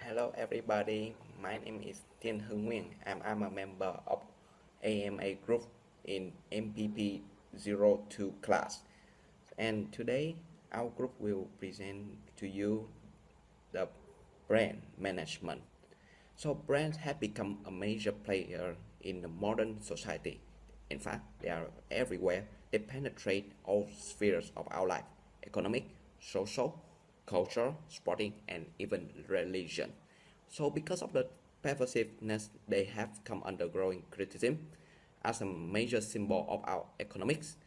Hello everybody, my name is Tiên Hưng Nguyen. I'm a member of AMA group in MPP 02 class. And today our group will present to you the brand management. So brands have become a major player in the modern society. In fact, they are everywhere. They penetrate all spheres of our life: economic, social, culture, sporting, and even religion. So because of the pervasiveness, they have come under growing criticism as a major symbol of our economics.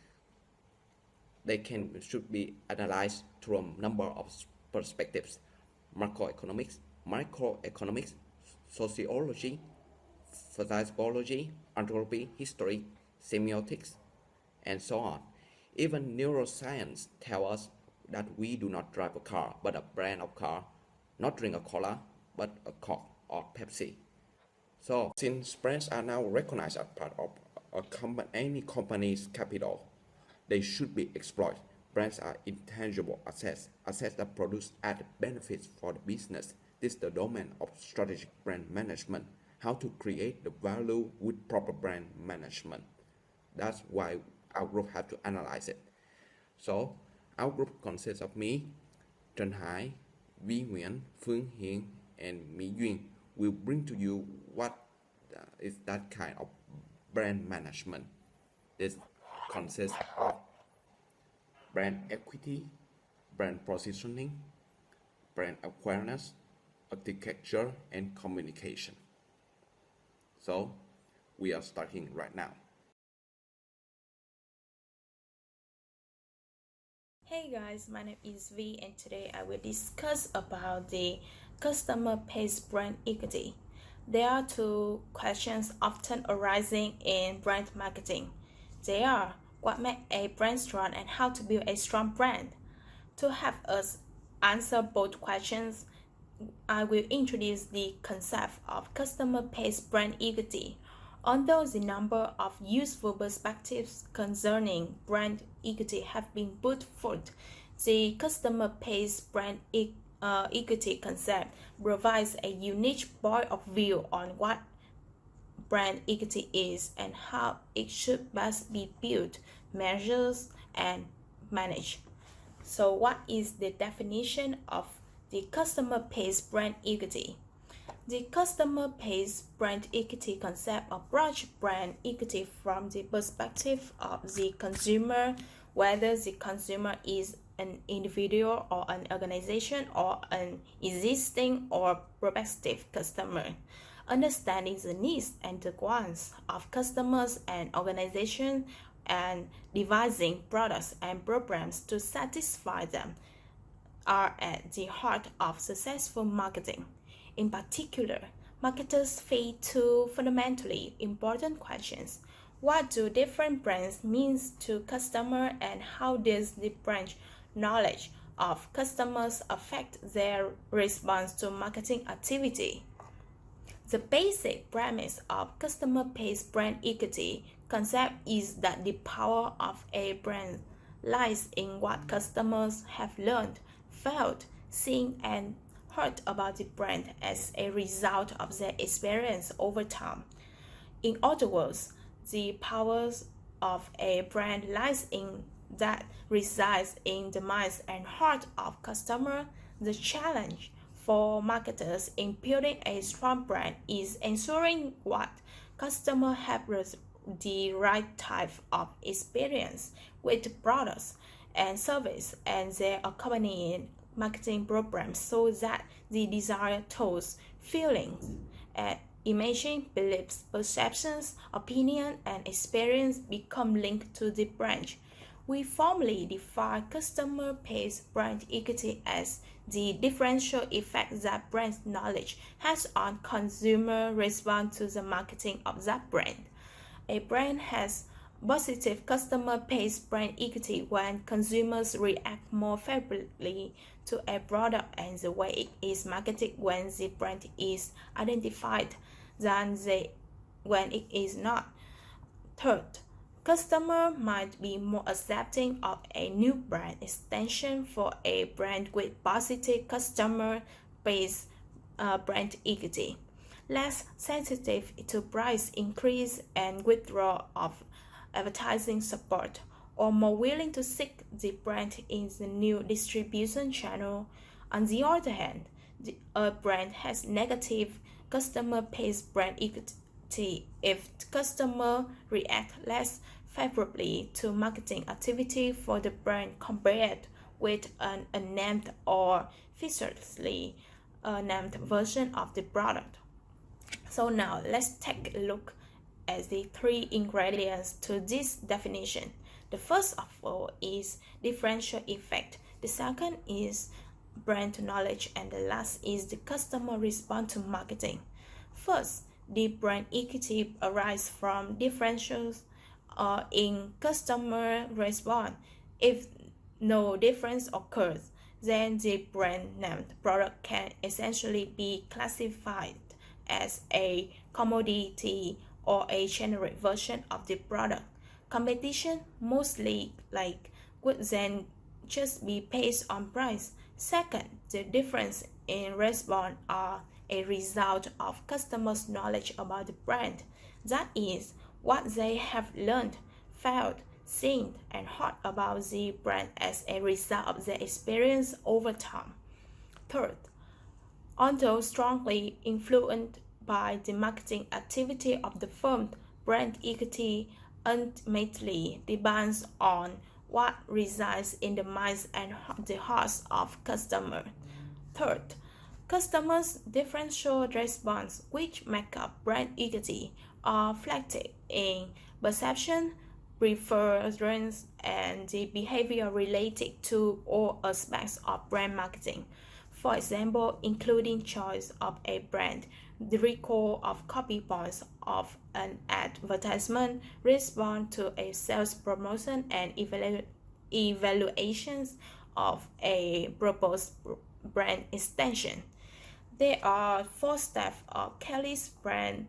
They should be analyzed through a number of perspectives: macroeconomics, microeconomics, sociology, psychology, anthropology, history, semiotics, and so on. Even neuroscience tells us that we do not drive a car, but a brand of car, not drink a cola, but a Coke or Pepsi. So, since brands are now recognized as part of any company's capital, they should be exploited. Brands are intangible assets that produce added benefits for the business. This is the domain of strategic brand management, how to create the value with proper brand management. That's why our group have to analyze it. So, our group consists of me, Trần Hải, Vi Nguyễn, Phương Hiền, and Mi Duyên. Will bring to you what is that kind of brand management. This consists of brand equity, brand positioning, brand awareness, architecture, and communication. So, we are starting right now. Hey guys, my name is V and today I will discuss about the customer pays brand equity. There are two questions often arising in brand marketing. They are what makes a brand strong and how to build a strong brand. To have us answer both questions, I will introduce the concept of customer pays brand equity. Although the number of useful perspectives concerning brand equity have been put forth, the customer pays brand equity concept provides a unique point of view on what brand equity is and how it should best be built, measured, and managed. So, what is the definition of the customer pays brand equity? The customer pays brand equity concept approaches brand equity from the perspective of the consumer, whether the consumer is an individual or an organization or an existing or prospective customer. Understanding the needs and the wants of customers and organizations and devising products and programs to satisfy them are at the heart of successful marketing. In particular, marketers face two fundamentally important questions. What do different brands mean to customers and how does the brand knowledge of customers affect their response to marketing activity? The basic premise of customer pays brand equity concept is that the power of a brand lies in what customers have learned, felt, seen, and heard about the brand as a result of their experience over time. In other words, the powers of a brand lies in that resides in the minds and heart of customers. The challenge for marketers in building a strong brand is ensuring what customers have the right type of experience with products and service and their accompanying marketing programs so that the desired thoughts, feelings, and imaging, beliefs, perceptions, opinion, and experience become linked to the brand. We formally define customer pays brand equity as the differential effect that brand knowledge has on consumer response to the marketing of that brand. A brand has positive customer pays brand equity when consumers react more favorably to a product and the way it is marketed when the brand is identified than when it is not. Third, customers might be more accepting of a new brand extension for a brand with positive customer base brand equity, less sensitive to price increase and withdrawal of advertising support, or more willing to seek the brand in the new distribution channel. On the other hand, a brand has negative customer pays brand equity if customer react less favorably to marketing activity for the brand compared with an unnamed or fictitiously named version of the product. So now let's take a look at the three ingredients to this definition. The first of all is differential effect. The second is brand knowledge, and the last is the customer response to marketing. First, the brand equity arises from differentials in customer response. If no difference occurs, then the brand named product can essentially be classified as a commodity or a generic version of the product. Competition mostly would then just be based on price. Second, the difference in response are a result of customers' knowledge about the brand. That is, what they have learned, felt, seen, and heard about the brand as a result of their experience over time. Third, although strongly influenced by the marketing activity of the firm, brand equity ultimately depends on what resides in the minds and the hearts of customers. Third, customers' differential response, which make up brand equity, are reflected in perception, preference, and the behavior related to all aspects of brand marketing. For example, including choice of a brand, the recall of copy points of an advertisement, response to a sales promotion, and evaluations of a proposed brand extension. There are four steps of Kelly's brand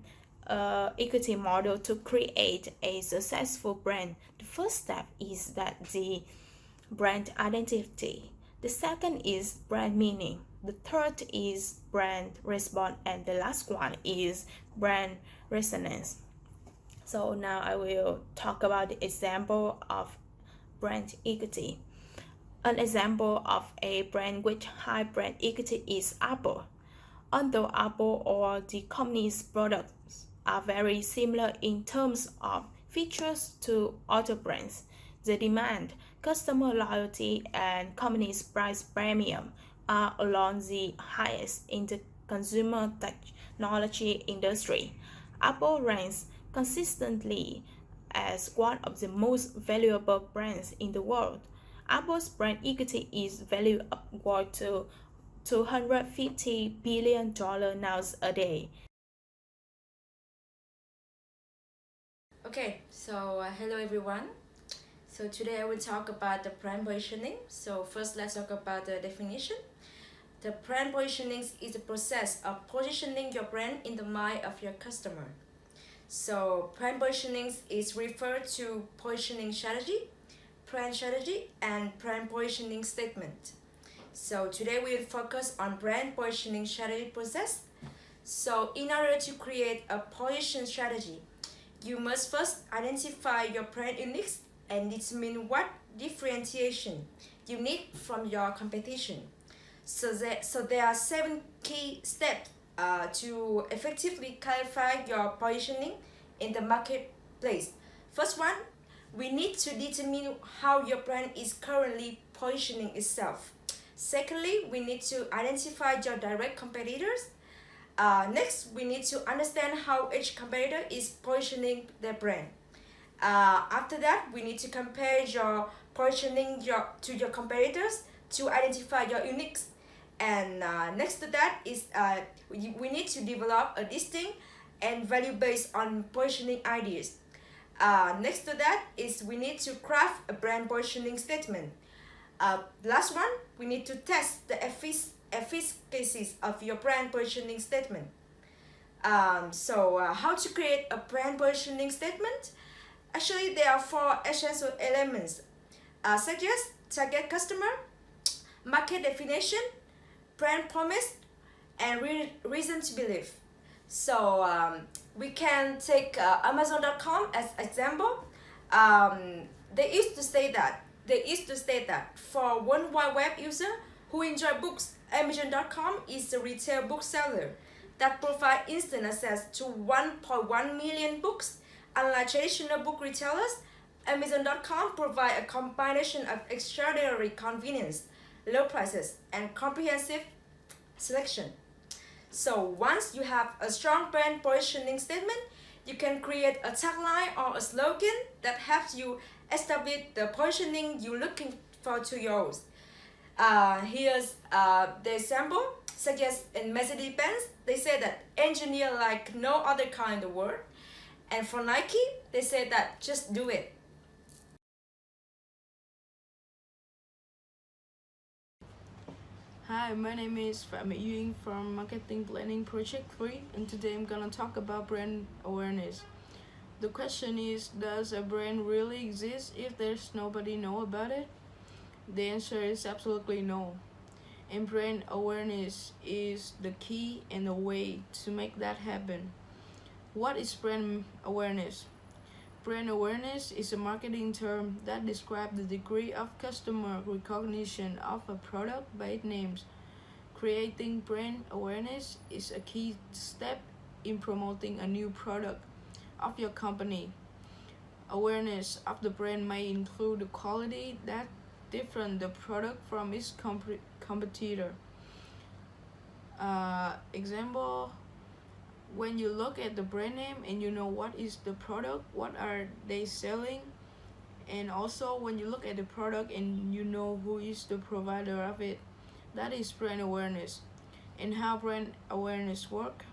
equity model to create a successful brand. The first step is that the brand identity. The second is brand meaning. The third is brand response, and the last one is brand resonance. So now I will talk about the example of brand equity. An example of a brand with high brand equity is Apple. Although Apple or the company's products are very similar in terms of features to other brands, the demand, customer loyalty, and company's price premium are among the highest in the consumer technology industry. Apple ranks consistently as one of the most valuable brands in the world. Apple's brand equity is valued upward to $250 billion nowadays. Okay, so hello everyone. So today I will talk about the brand positioning. So first let's talk about the definition. The brand positioning is the process of positioning your brand in the mind of your customer. So brand positioning is referred to positioning strategy, brand strategy, and brand positioning statement. So today we will focus on brand positioning strategy process. So in order to create a position strategy, you must first identify your brand uniques, and it means what differentiation you need from your competition. So there are 7 key steps to effectively clarify your positioning in the marketplace. First one, we need to determine how your brand is currently positioning itself. Secondly, we need to identify your direct competitors. Next, we need to understand how each competitor is positioning their brand. After that, we need to compare your positioning to your competitors to identify your uniques. And next to that is we need to develop a distinct and value based on positioning ideas. Next to that is we need to craft a brand positioning statement. Last one, we need to test the efficacy of your brand positioning statement. How to create a brand positioning statement? Actually, there are 4 essential elements, such as target customer, market definition, brand promise, and reason to believe. So we can take Amazon.com as example. They used to say that for one wide web user who enjoy books, Amazon.com is a retail bookseller that provide instant access to 1.1 million books. Unlike traditional book retailers, Amazon.com provide a combination of extraordinary convenience, low prices, and comprehensive selection. So once you have a strong brand positioning statement, you can create a tagline or a slogan that helps you establish the positioning you're looking for to yours. Here's the example, such as in Mercedes-Benz, they say that engineer like no other car in the world. And for Nike, they say that just do it. Hi, my name is Phạm Mỹ Duyên from Marketing Planning Project 3, and today I'm gonna talk about brand awareness. The question is, does a brand really exist if there's nobody know about it? The answer is absolutely no. And brand awareness is the key and the way to make that happen. What is brand awareness? Brand awareness is a marketing term that describes the degree of customer recognition of a product by its names. Creating brand awareness is a key step in promoting a new product of your company. Awareness of the brand may include the quality that differentiates the product from its competitor. Example, when you look at the brand name and you know what is the product, what are they selling, and also when you look at the product and you know who is the provider of it, that is brand awareness. And how brand awareness work?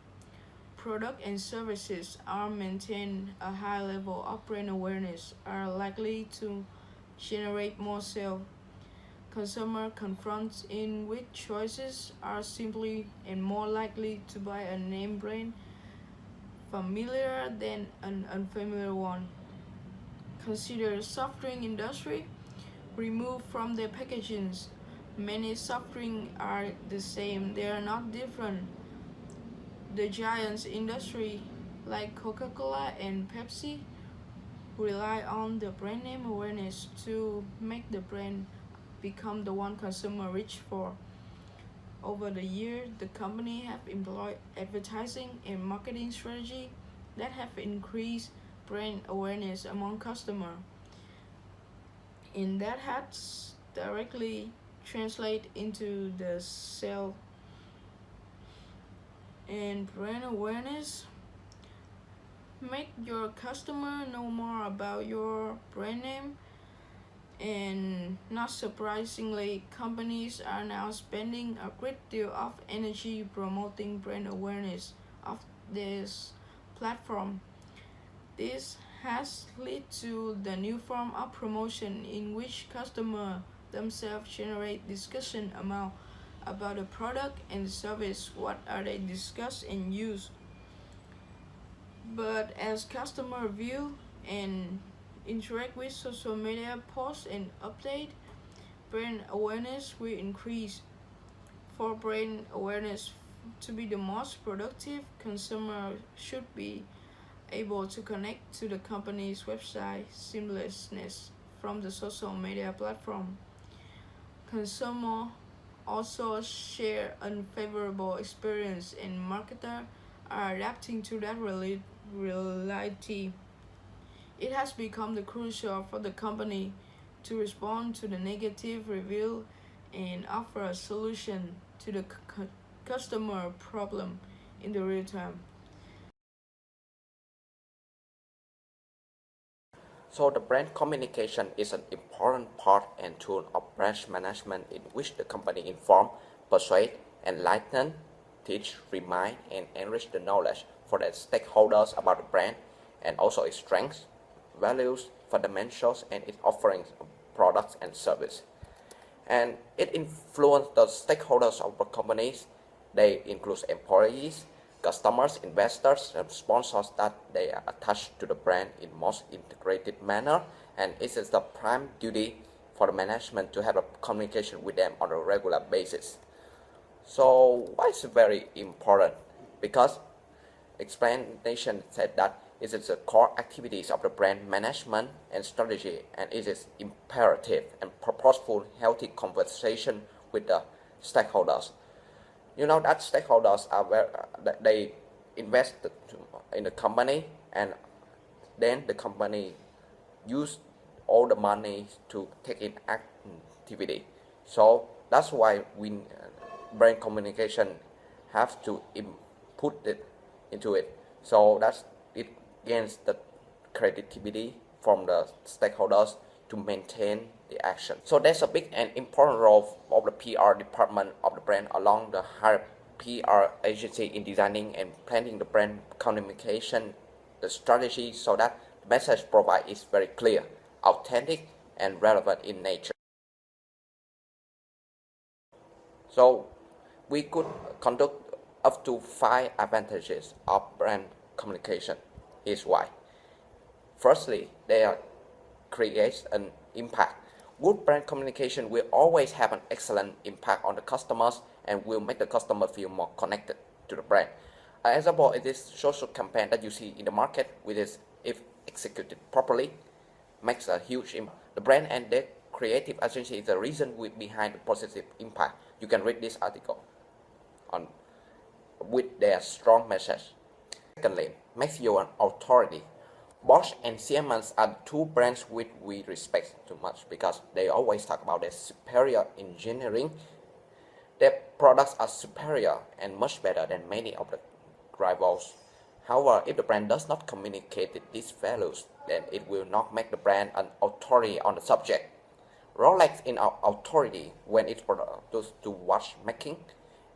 Product and services are maintain a high level of brand awareness are likely to generate more sales. Consumer confronts in with choices are simply and more likely to buy a name brand familiar than an unfamiliar one. Consider soft drink industry. Removed from their packagings, many soft drinks are the same, they are not different. The giants industry like Coca-Cola and Pepsi rely on the brand name awareness to make the brand become the one consumer reach for. Over the years, the company have employed advertising and marketing strategy that have increased brand awareness among customers. And that has directly translate into the sale. And brand awareness make your customer know more about your brand name. And not surprisingly, companies are now spending a great deal of energy promoting brand awareness of this platform. This has led to the new form of promotion in which customers themselves generate discussion about the product and service, what are they discuss and use. But as customer view and interact with social media posts and update, brand awareness will increase. For brand awareness to be the most productive, consumers should be able to connect to the company's website seamlessness from the social media platform. Consumers also share unfavorable experience and marketers are adapting to that reality. It has become crucial for the company to respond to the negative review and offer a solution to the customer problem in the real time. So the brand communication is an important part and tool of brand management in which the company inform, persuade, enlighten, teach, remind, and enrich the knowledge for the stakeholders about the brand and also its strengths, values, fundamentals, and its offerings of products and service. And it influences the stakeholders of the companies. They include employees, customers, investors, and sponsors that they are attached to the brand in most integrated manner, and it is the prime duty for the management to have a communication with them on a regular basis. So why is it very important? Because explanation said that it is the core activities of the brand management and strategy, and it is imperative and purposeful healthy conversation with the stakeholders. You know that stakeholders are they invest in the company, and then the company use all the money to take in activity. So that's why brand communication have to input it into it. So that's it gains the credibility from the stakeholders to maintain the action. So there's a big and important role of the PR department of the brand along the higher PR agency in designing and planning the brand communication, the strategy, so that the message provided is very clear, authentic, and relevant in nature. So we could conduct up to 5 advantages of brand communication. Here's why. Firstly, they create an impact. Good brand communication will always have an excellent impact on the customers and will make the customer feel more connected to the brand. An example is this social campaign that you see in the market, which is, if executed properly, makes a huge impact. The brand and their creative agency is the reason behind the positive impact. You can read this article on with their strong message. Secondly, makes you an authority. Bosch and Siemens are two brands which we respect too much because they always talk about their superior engineering. Their products are superior and much better than many of the rivals. However, if the brand does not communicate these values, then it will not make the brand an authority on the subject. Rolex is our authority when it produces to watchmaking.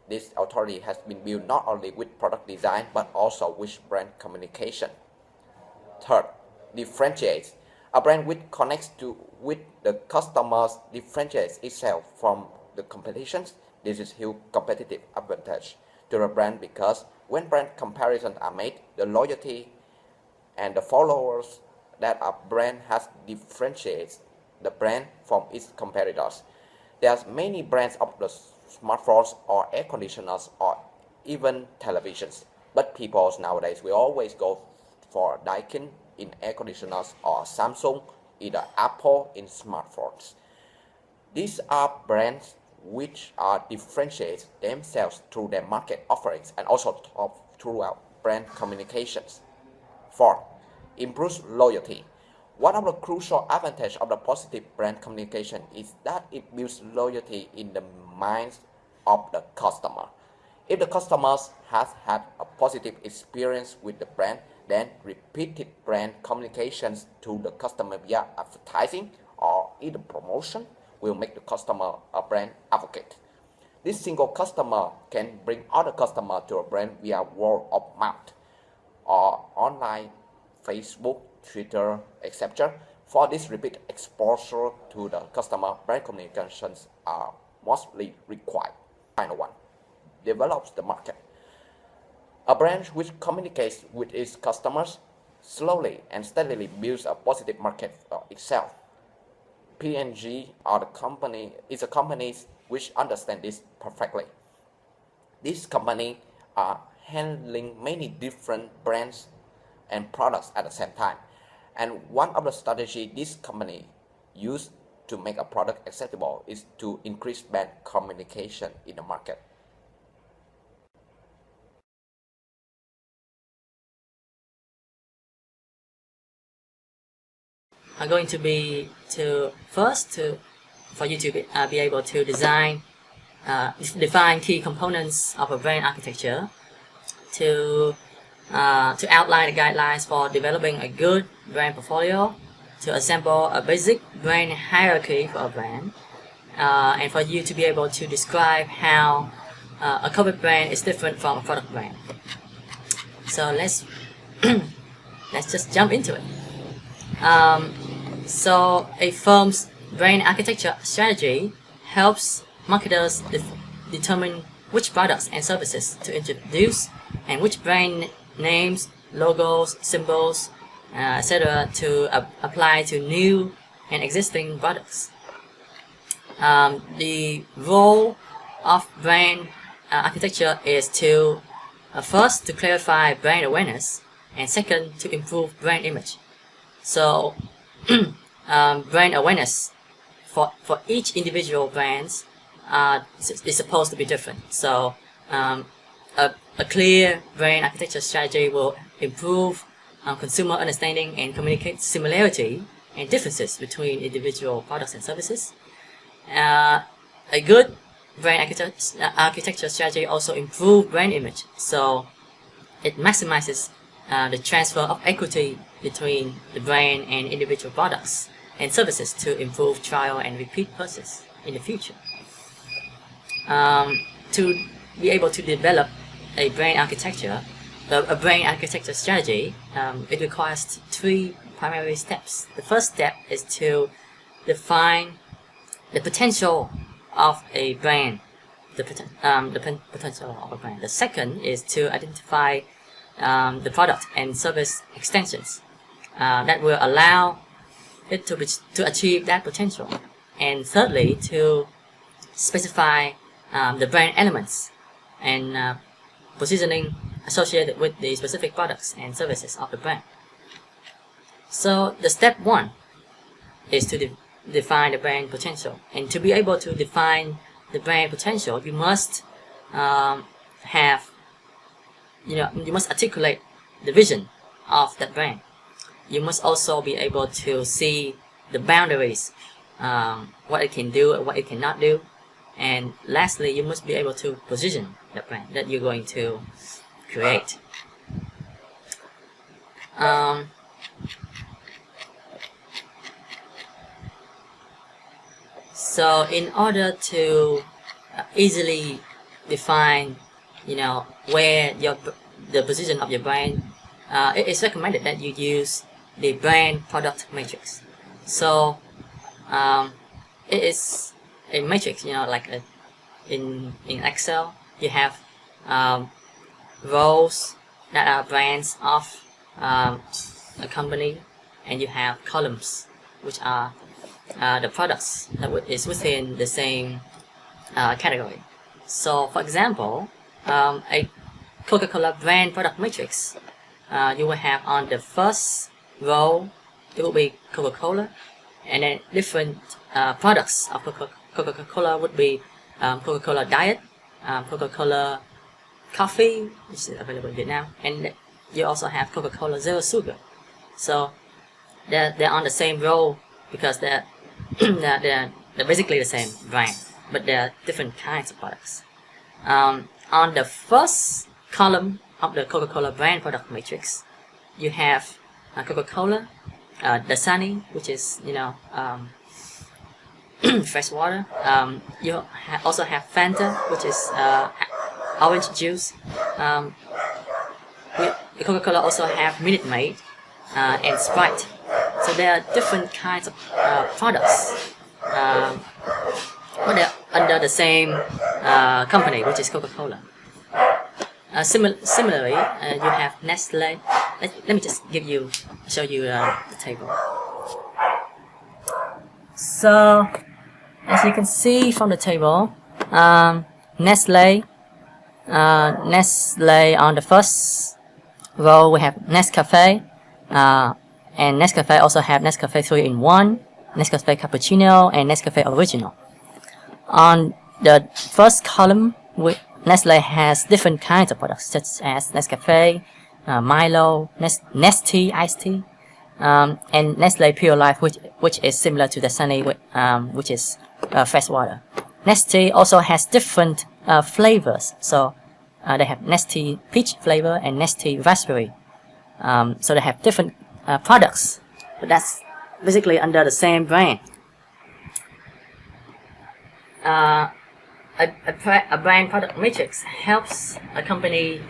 This authority has been built not only with product design but also with brand communication. Third, differentiates. A brand which connects with the customers differentiates itself from the competitions. This is huge competitive advantage to the brand because when brand comparisons are made, the loyalty and the followers that a brand has differentiates the brand from its competitors. There's many brands of the smartphones or air conditioners or even televisions, but people nowadays will always go for Daikin in air conditioners or Samsung, either Apple in smartphones. These are brands which are differentiate themselves through their market offerings and also throughout brand communications. Fourth, improves loyalty. One of the crucial advantages of the positive brand communication is that it builds loyalty in the minds of the customer. If the customers has had a positive experience with the brand, then repeated brand communications to the customer via advertising or either promotion will make the customer a brand advocate. This single customer can bring other customers to a brand via word of mouth or online, Facebook, Twitter, etc. For this repeat exposure to the customer, brand communications are mostly required. Final one, develops the market. A brand which communicates with its customers slowly and steadily builds a positive market for itself. P&G is a company which understand this perfectly. This company are handling many different brands and products at the same time. And one of the strategies this company used to make a product acceptable is to increase brand communication in the market. Are going to be for you to be able to define key components of a brand architecture, to outline the guidelines for developing a good brand portfolio, to assemble a basic brand hierarchy for a brand, and for you to be able to describe how a corporate brand is different from a product brand. So let's just jump into it. So a firm's brand architecture strategy helps marketers determine which products and services to introduce and which brand names, logos, symbols, etc. to apply to new and existing products. The role of brand architecture is to first to clarify brand awareness, and second to improve brand image. So brand awareness for each individual brands is supposed to be different. So a clear brand architecture strategy will improve consumer understanding and communicate similarity and differences between individual products and services. A good brand architecture strategy also improves brand image, so it maximizes the transfer of equity between the brand and individual products and services to improve trial and repeat purchase in the future. To be able to develop a brand architecture strategy, it requires 3 primary steps. The first step is to define the potential of a brand. Potential of a brand. The second is to identify the product and service extensions that will allow it to achieve that potential. And thirdly, to specify the brand elements and positioning associated with the specific products and services of the brand. So the step 1 is to define the brand potential, and to be able to define the brand potential, you must you must articulate the vision of that brand. You must also be able to see the boundaries, what it can do and what it cannot do. And lastly, you must be able to position the brand that you're going to create. So in order to easily define, where the position of your brand, it is recommended that you use the brand product matrix. So it is a matrix, like in Excel, you have rows that are brands of a company, and you have columns which are the products that is within the same category. So for example, a Coca-Cola brand product matrix, you will have on the first row, it will be Coca-Cola, and then different products of Coca-Cola would be Coca-Cola Diet, Coca-Cola Coffee, which is available in Vietnam, and you also have Coca-Cola Zero Sugar. So they're on the same row because they're basically the same brand, but they're different kinds of products. On the first column of the Coca-Cola brand product matrix, you have Coca-Cola, Dasani, which is fresh water. You also have Fanta, which is orange juice. Coca-Cola also have Minute Maid and Sprite. So there are different kinds of products, but they're under the same company, which is Coca-Cola. Similarly, you have Nestle. Let me just show you the table. So, as you can see from the table, Nestle on the first row we have Nescafe, and Nescafe also have Nescafe 3-in-1, Nescafe Cappuccino, and Nescafe Original. On the first column, Nestle has different kinds of products such as Nescafe, Milo, Nestea iced tea, and Nestle Pure Life, which is similar to Dasani, which is fresh water. Nestea also has different flavors, so they have Nestea peach flavor and Nestea raspberry. So they have different products, but that's basically under the same brand. A brand product matrix helps a company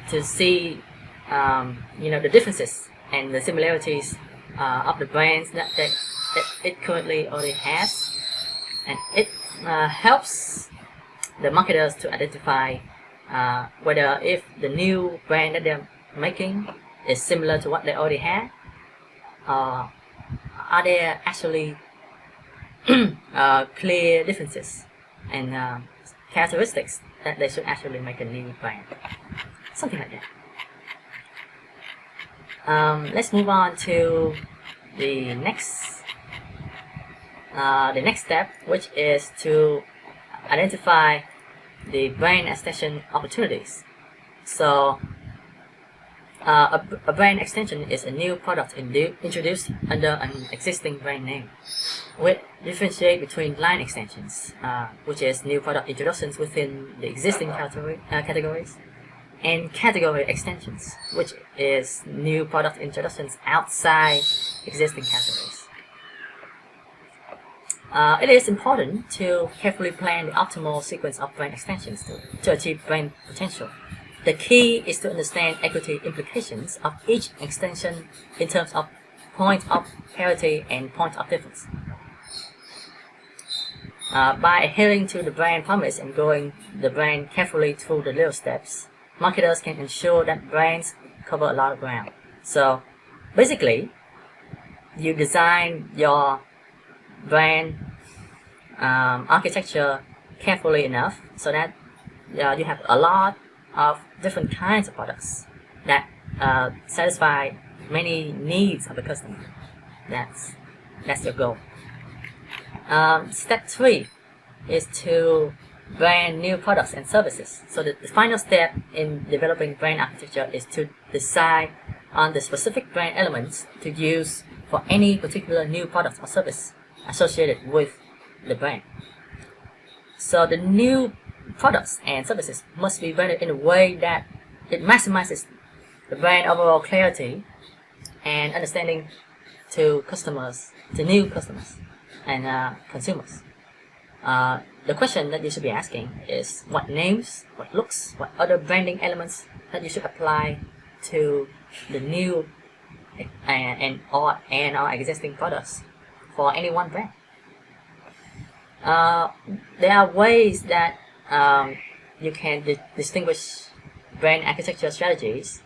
to see the differences and the similarities of the brands that it currently already has, and it helps the marketers to identify whether if the new brand that they're making is similar to what they already had, are there actually clear differences and characteristics that they should actually make a new brand. Something like that. Let's move on to the next step, which is to identify the brand extension opportunities. So a brand extension is a new product introduced under an existing brand name. We differentiate between line extensions, which is new product introductions within the existing categories, and category extensions, which is new product introductions outside existing categories. It is important to carefully plan the optimal sequence of brand extensions to achieve brand potential. The key is to understand equity implications of each extension in terms of point of parity and point of difference. By adhering to the brand promise and growing the brand carefully through the little steps, marketers can ensure that brands cover a lot of ground. So basically, you design your brand architecture carefully enough so that you have a lot of different kinds of products that satisfy many needs of the customer. That's your goal. Step 3 is to brand new products and services. So the final step in developing brand architecture is to decide on the specific brand elements to use for any particular new product or service associated with the brand. So the new products and services must be branded in a way that it maximizes the brand overall clarity and understanding to customers, to new customers and consumers. The question that you should be asking is what names, what looks, what other branding elements that you should apply to the new and our existing products for any one brand. There are ways that you can distinguish brand architecture strategies,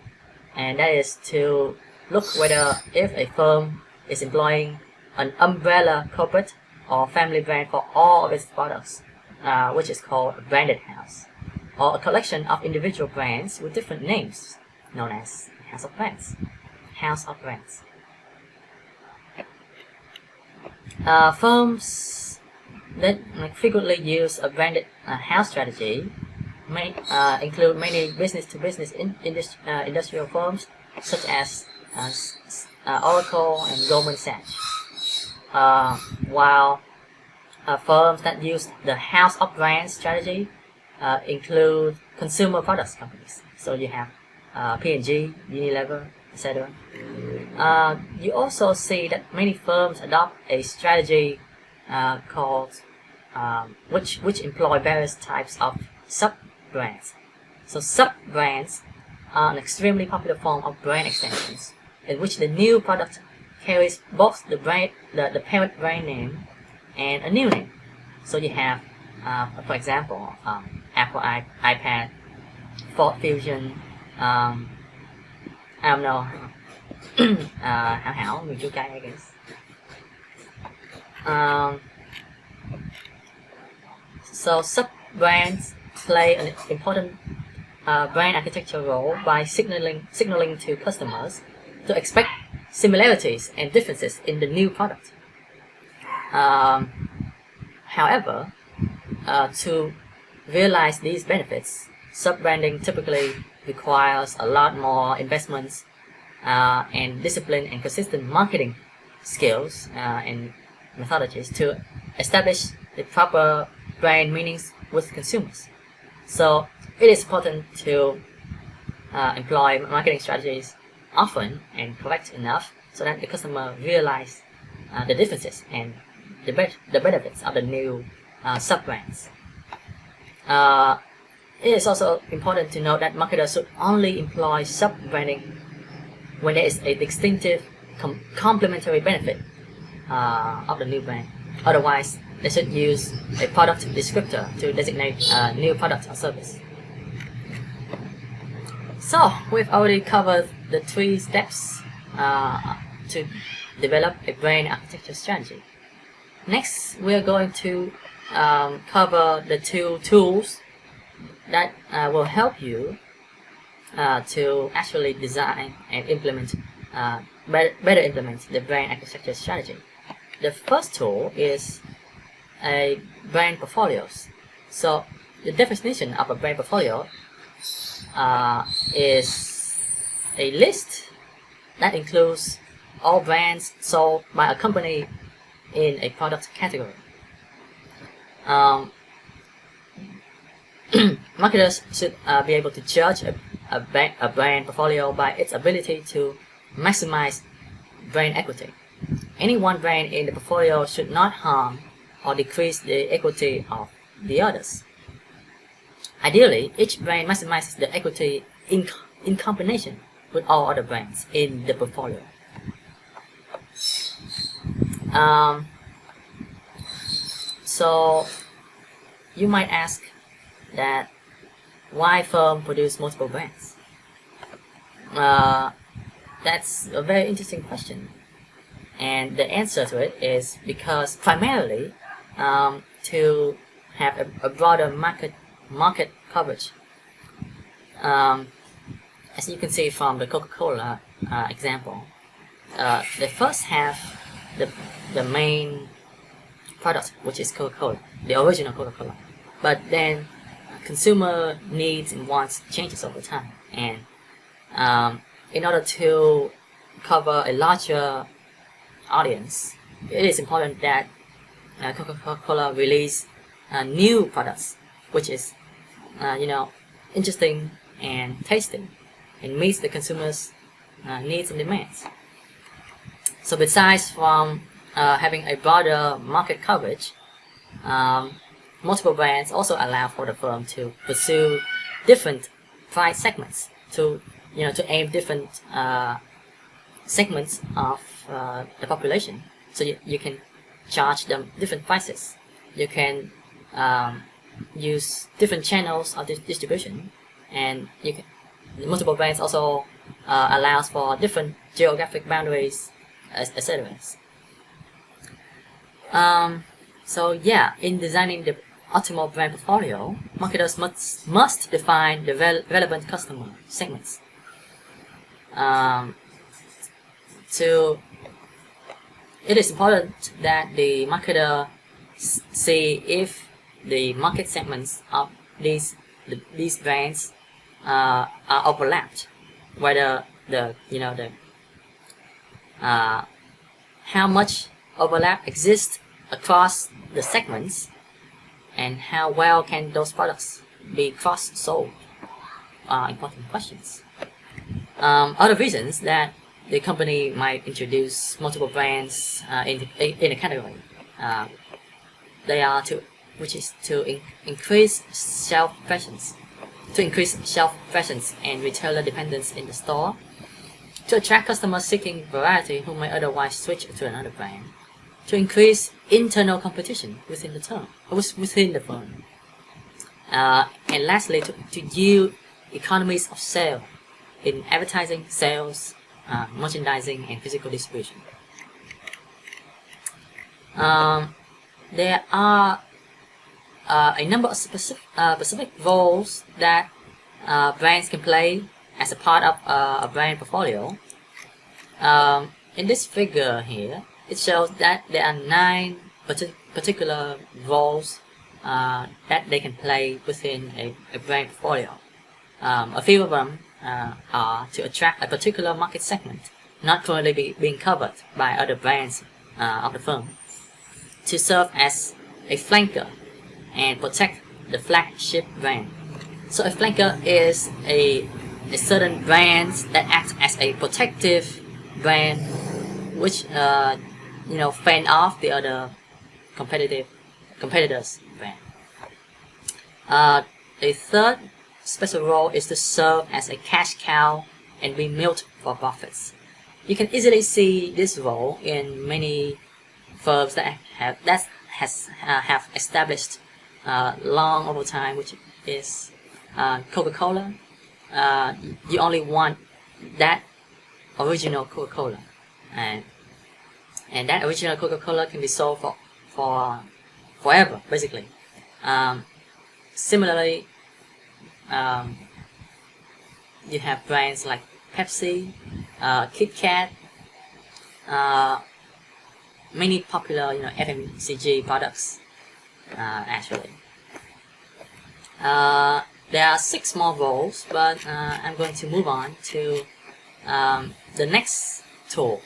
and that is to look whether if a firm is employing an umbrella corporate or family brand for all of its products, which is called a branded house, or a collection of individual brands with different names, known as House of Brands. House of Brands. Firms that frequently use a branded house strategy may include many business-to-business industrial firms such as Oracle and Goldman Sachs, while firms that use the House of Brands strategy include consumer products companies. So you have P&G, Unilever, etc. You also see that many firms adopt a strategy called which employ various types of sub-brands. So sub-brands are an extremely popular form of brand extensions in which the new product carries both the parent brand name and a new name. So you have, for example, Apple iPad, Ford Fusion, I don't know, Hảo người chua cay, I guess. So sub-brands play an important brand architecture role by signaling to customers to expect similarities and differences in the new product. However, to realize these benefits, sub-branding typically requires a lot more investments and discipline and consistent marketing skills and methodologies to establish the proper brand meanings with consumers. So it is important to employ marketing strategies often and correct enough so that the customer realize the differences and the benefits of the new sub-brands. It is also important to note that marketers should only employ sub-branding when there is a distinctive complementary benefit of the new brand. Otherwise, they should use a product descriptor to designate a new product or service. So, we've already covered the 3 steps to develop a brand architecture strategy. Next, we are going to cover the 2 tools that will help you to actually design and implement better implement the brand architecture strategy. The first tool is a brand portfolios. So the definition of a brand portfolio is a list that includes all brands sold by a company in a product category. Marketers should be able to judge a brand portfolio by its ability to maximize brand equity. Any one brand in the portfolio should not harm or decrease the equity of the others. Ideally, each brand maximizes the equity in combination with all other brands in the portfolio. So you might ask that why firm produce multiple brands? That's a very interesting question, and the answer to it is because primarily to have a broader market coverage. As you can see from the Coca-Cola example, they first have the main product, which is Coca-Cola, the original Coca-Cola, but then consumer needs and wants changes over time, and in order to cover a larger audience, it is important that Coca-Cola release new products, which is interesting and tasty, and meets the consumers' needs and demands. So besides from having a broader market coverage, multiple brands also allow for the firm to pursue different price segments to aim different segments of the population. So you can charge them different prices. You can use different channels of distribution, and multiple brands also allows for different geographic boundaries, etc. So yeah, in designing the optimal brand portfolio, marketers must define the relevant customer segments. It is important that the marketer see if the market segments of these brands are overlapped, whether how much overlap exists across the segments, and how well can those products be cross-sold are important questions. Other reasons that the company might introduce multiple brands in a category, they are to increase shelf presence, and retailer dependence in the store, to attract customers seeking variety who may otherwise switch to another brand, to increase internal competition within the firm, and lastly to yield economies of scale in advertising, sales, merchandising, and physical distribution. There are a number of specific roles that brands can play as a part of a brand portfolio. In this figure here, it shows that there are 9 particular roles that they can play within a brand portfolio. A few of them are to attract a particular market segment not currently being covered by other brands of the firm, to serve as a flanker and protect the flagship brand. So a flanker is a certain brand that acts as a protective brand, which fend off the other competitors' brand. A third special role is to serve as a cash cow and be milked for profits. You can easily see this role in many firms that have established long over time, which is Coca-Cola. You only want that original Coca-Cola, and that original Coca-Cola can be sold for forever, basically. Similarly, you have brands like Pepsi, Kit Kat, many popular FMCG products actually. There are 6 more roles, but I'm going to move on to the next tool,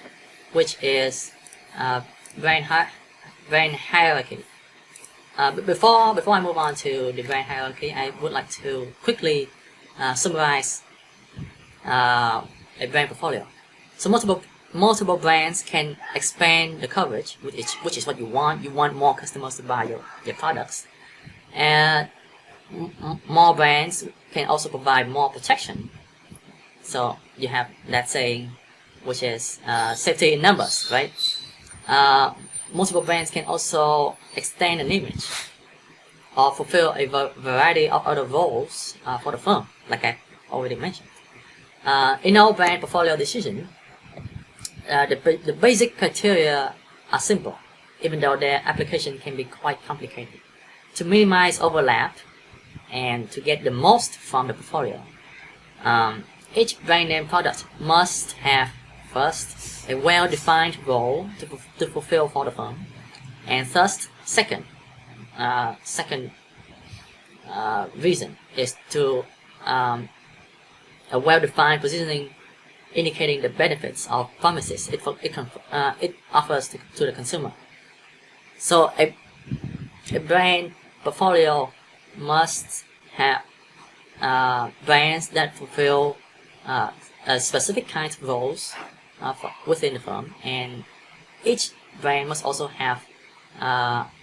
which is brand hierarchy. But before I move on to the brand hierarchy, I would like to quickly summarize a brand portfolio. So multiple brands can expand the coverage, which is what you want. You want more customers to buy your products, and more brands can also provide more protection. So you have that saying, which is safety in numbers, right? Multiple brands can also extend an image or fulfill a variety of other roles for the firm, like I already mentioned. In our brand portfolio decision, the basic criteria are simple, even though their application can be quite complicated. To minimize overlap and to get the most from the portfolio, each brand name product must have, first, a well-defined role to fulfill for the firm, and thus, second reason is to a well-defined positioning indicating the benefits or promises it offers to the consumer. So a brand portfolio must have brands that fulfill a specific kinds of roles within the firm, and each brand must also have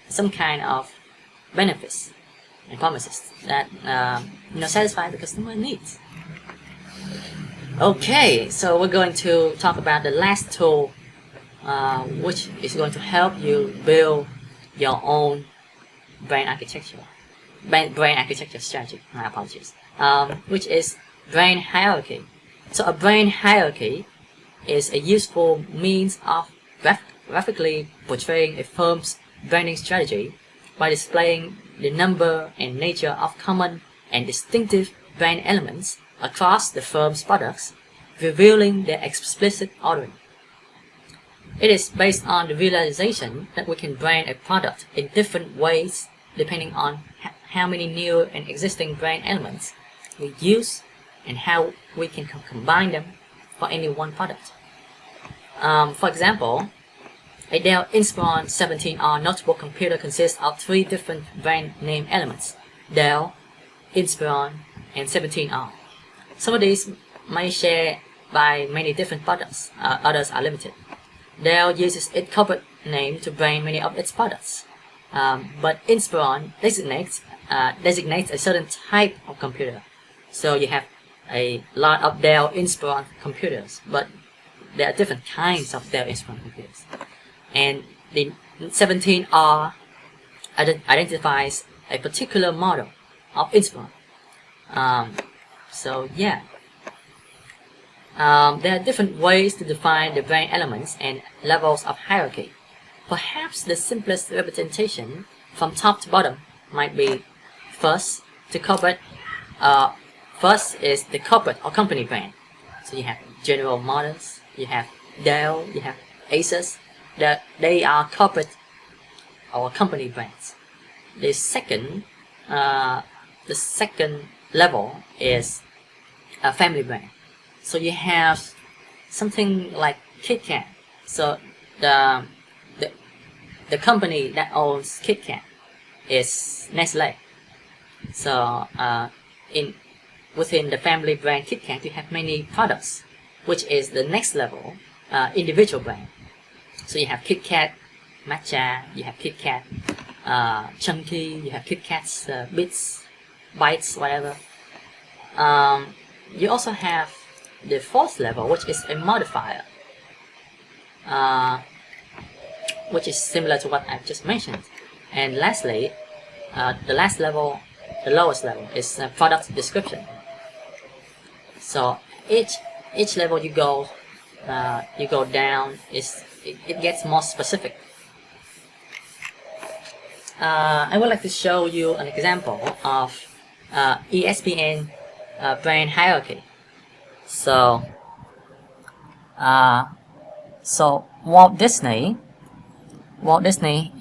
some kind of benefits and promises that satisfy the customer needs. Okay, so we're going to talk about the last tool, which is going to help you build your own brand architecture strategy. My apologies. Which is brand hierarchy. So a brand hierarchy is a useful means of graphically portraying a firm's branding strategy by displaying the number and nature of common and distinctive brand elements across the firm's products, revealing their explicit ordering. It is based on the realization that we can brand a product in different ways depending on how many new and existing brand elements we use and how we can combine them for any one product. For example, a Dell Inspiron 17R notebook computer consists of 3 different brand name elements: Dell, Inspiron, and 17R. Some of these may share by many different products, others are limited. Dell uses its corporate name to brand many of its products, but Inspiron designates a certain type of computer. So you have a lot of Dell Inspiron computers, but there are different kinds of Dell Inspiron computers. And the 17R identifies a particular model of Inspiron. So yeah, there are different ways to define the brand elements and levels of hierarchy. Perhaps the simplest representation from top to bottom might be first is the corporate or company brand. So you have General Motors, you have Dell, you have Asus. They are corporate or company brands. The second level is a family brand. So you have something like Kit Kat. So the company that owns Kit Kat is Nestle. So within the family brand Kit Kat, you have many products, which is the next level, individual brand. So you have Kit Kat Matcha, you have Kit Kat Chunky, you have Kit Kat's Bits, Bites, whatever. You also have the 4th level, which is a modifier, which is similar to what I've just mentioned. And lastly, the lowest level is product description. So each level you go down, it gets more specific. I would like to show you an example of ESPN brand hierarchy. So Walt Disney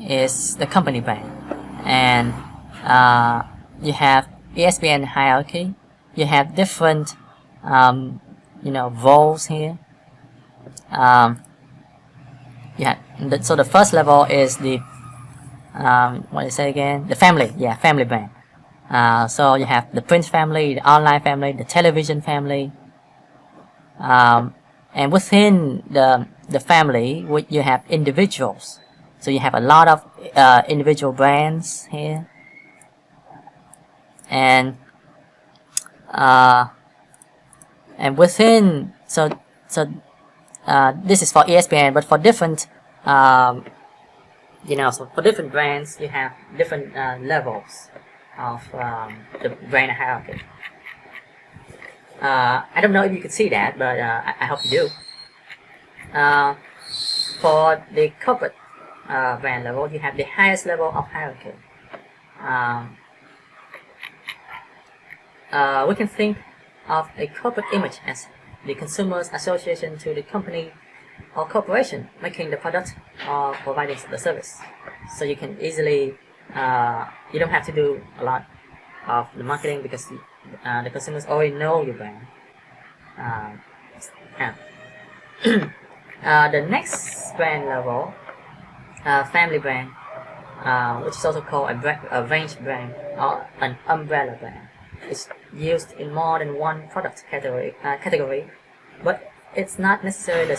is the company brand, and you have ESPN hierarchy. You have different roles here. So the first level is the what do you say again? The family, family brand. So you have the print family, the online family, the television family, and within the family, you have individuals. So you have a lot of individual brands here, and within this is for ESPN, but for different so for different brands, you have different levels of the brand hierarchy. I don't know if you can see that, but I hope you do. For the corporate brand level, you have the highest level of hierarchy. We can think of a corporate image as the consumer's association to the company or corporation making the product or providing the service. So you can easily, you don't have to do a lot of the marketing because the consumers already know your brand. The next brand level, family brand, which is also called a range brand or an umbrella brand, is used in more than one product category, but it's not necessarily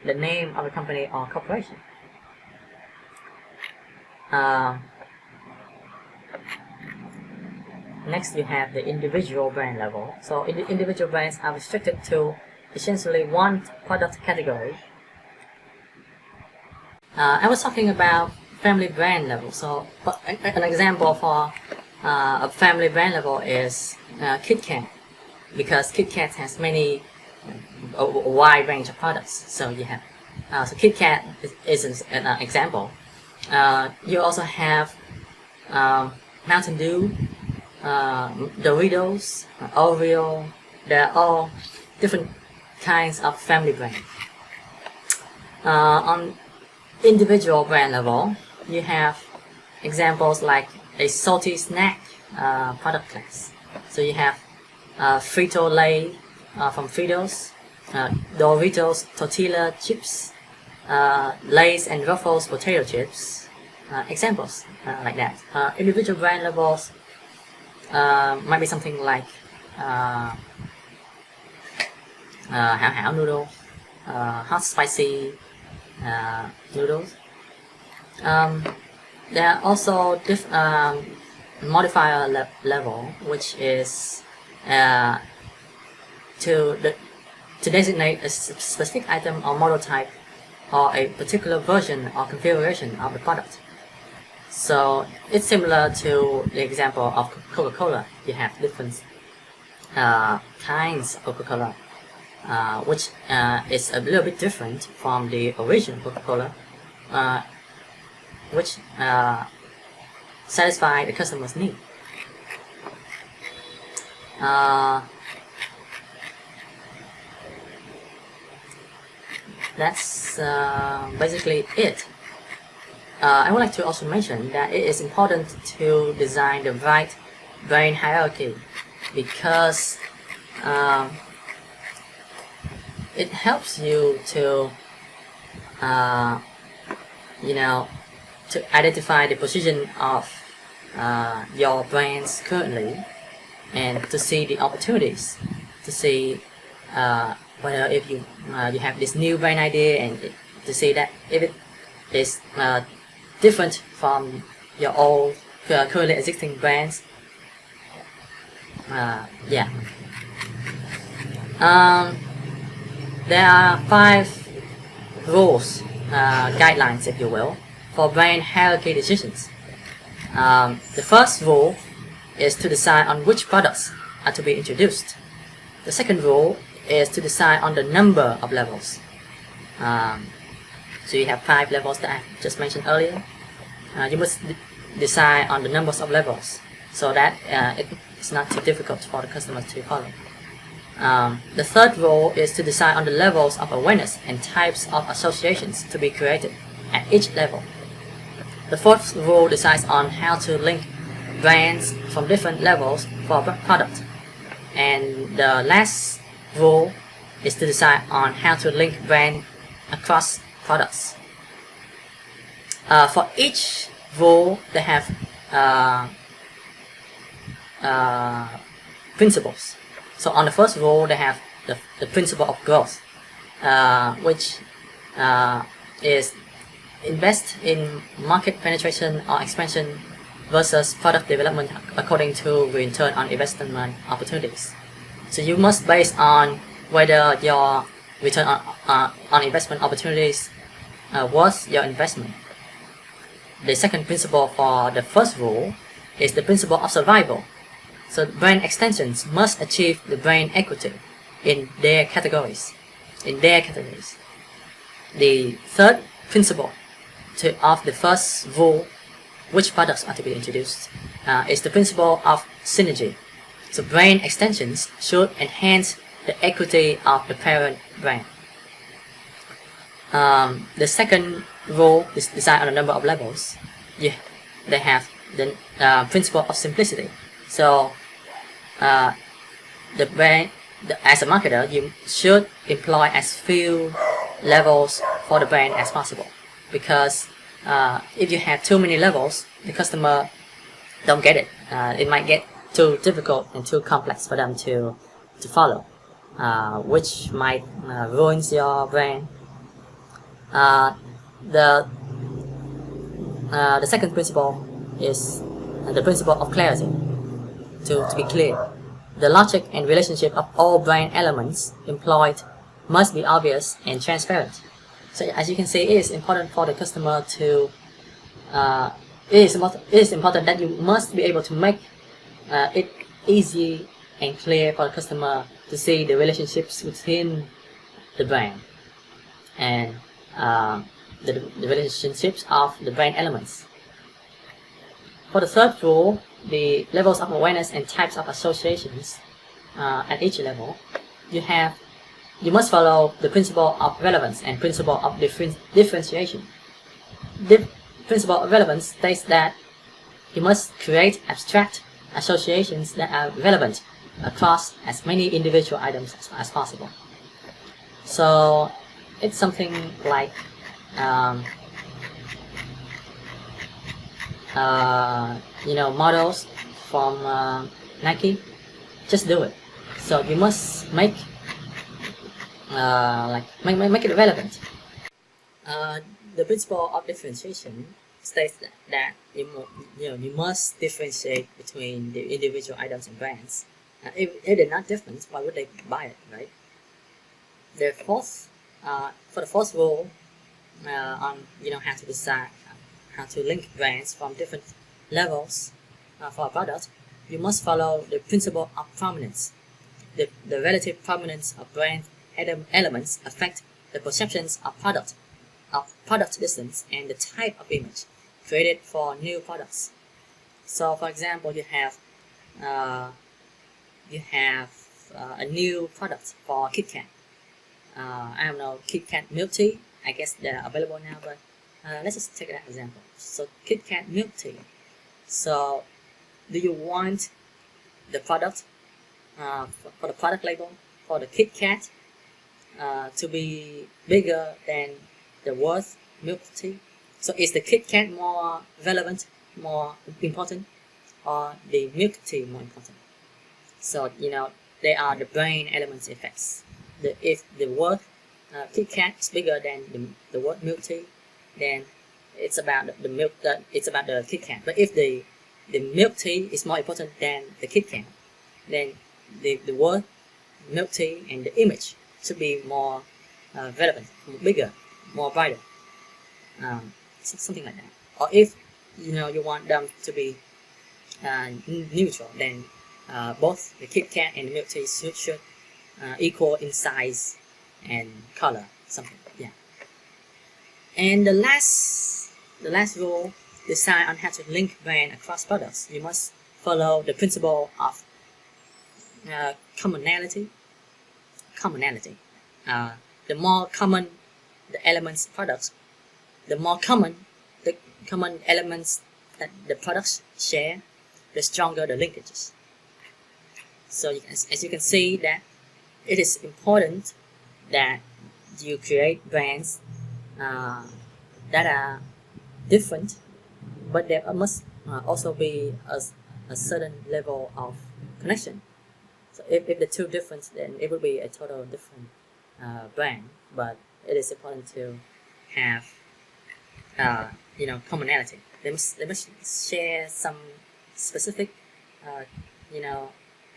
the name of a company or corporation. Next, you have the individual brand level. So individual brands are restricted to essentially one product category. I was talking about family brand level. So an example for a family brand level is KitKat, because KitKat has a wide range of products. So you have so KitKat is an example. You also have Mountain Dew, Doritos, Oreo. They're all different kinds of family brands. On individual brand level, you have examples like a salty snack product class. So you have Frito-Lay from Fritos, Doritos tortilla chips, Lay's and Ruffles potato chips, examples like that. Individual brand levels might be something like Hảo Hảo noodle, hot spicy noodles. There are also modifier level, which is to designate a specific item or model type or a particular version or configuration of the product. So it's similar to the example of Coca-Cola. You have different kinds of Coca-Cola, which is a little bit different from the original Coca-Cola, which satisfy the customer's need. That's basically it. I would like to also mention that it is important to design the right brand hierarchy, because it helps you to to identify the position of your brands currently, and to see the opportunities, to see whether if you have this new brand idea, and to see that if it is different from your old currently existing brands. There are 5 rules, guidelines if you will, for brand hierarchy decisions. The first rule is to decide on which products are to be introduced. The second rule is to decide on the number of levels. So you have 5 levels that I just mentioned earlier. You must decide on the numbers of levels, so that it's not too difficult for the customer to follow. The third rule is to decide on the levels of awareness and types of associations to be created at each level. The fourth rule decides on how to link brands from different levels for a product. And the last rule is to decide on how to link brand across products. For each rule, they have principles. So on the first rule, they have the principle of growth, which is invest in market penetration or expansion versus product development according to return on investment opportunities. So you must base on whether your return on investment opportunities worth your investment. The second principle for the first rule is the principle of survival. So brand extensions must achieve the brand equity in their categories. The third principle of the first rule, which products are to be introduced, is the principle of synergy. So brand extensions should enhance the equity of the parent brand. The second rule is designed on a number of levels. They have the principle of simplicity. So the brand, as a marketer, you should employ as few levels for the brand as possible, because if you have too many levels, the customer don't get it. It might get too difficult and too complex for them to follow, which might ruin your brand. The second principle is the principle of clarity. To be clear, the logic and relationship of all brand elements employed must be obvious and transparent. So as you can see, it is important for the customer to it is important that you must be able to make it easy and clear for the customer to see the relationships within the brand and the relationships of the brand elements. For the third rule, the levels of awareness and types of associations at each level, you must follow the principle of relevance and principle of differentiation. The principle of relevance states that you must create abstract associations that are relevant across as many individual items as possible. So it's something like models from Nike. Just do it. So you must make make it relevant. The principle of differentiation states that you must differentiate between the individual items and brands. If they're not different, why would they buy it, right? For the fourth rule on how to decide how to link brands from different levels for a product, you must follow the principle of prominence. The relative prominence of brand elements affect the perceptions of product distance and the type of image created for new products. So, for example, you have a new product for KitKat. I don't know, KitKat milk tea. I guess they're available now, but let's just take that example. So, KitKat milk tea. So, do you want the product for the product label for the KitKat to be bigger than the Worth milk tea? So is the KitKat more relevant, more important, or the milk tea more important? So they are the brain elements effects. If the Worth KitKat is bigger than the Worth milk tea, then it's about the milk. It's about the KitKat. But if the milk tea is more important than the KitKat, then the Worth milk tea and the image should be more relevant, bigger, more brighter, something like that. Or if you want them to be neutral, then both the KitKat and the milk tea should equal in size and color, something. Yeah. And the last rule, decide on how to link brand across products. You must follow the principle of commonality. The more common the elements products, the more common the common elements that the products share, the stronger the linkages. So as you can see that it is important that you create brands that are different, but there must also be a certain level of connection. So if the two different, then it would be a total different brand. But it is important to have commonality. They must share some specific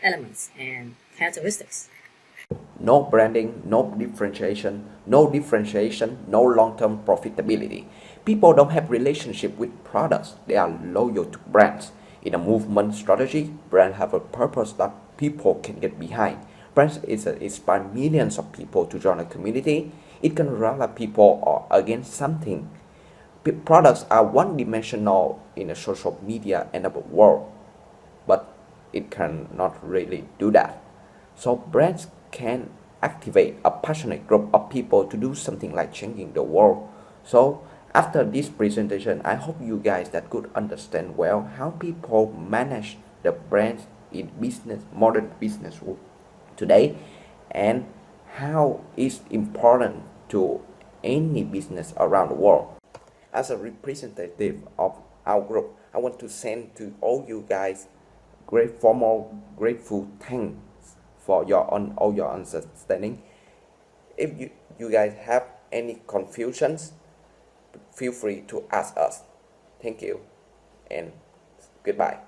elements and characteristics. No branding, no differentiation, no long-term profitability. People don't have relationship with products, they are loyal to brands. In a movement strategy, brands have a purpose that people can get behind. Brands inspire millions of people to join a community. It can rally people or against something. Products are one-dimensional in a social media and a world, but it cannot really do that. So brands can activate a passionate group of people to do something like changing the world. So after this presentation, I hope you guys that could understand well how people manage the brands in business, modern business today, and how it's important to any business around the world. As a representative of our group, I want to send to all you guys grateful thanks for all your understanding. If you guys have any confusions, feel free to ask us. Thank you and goodbye.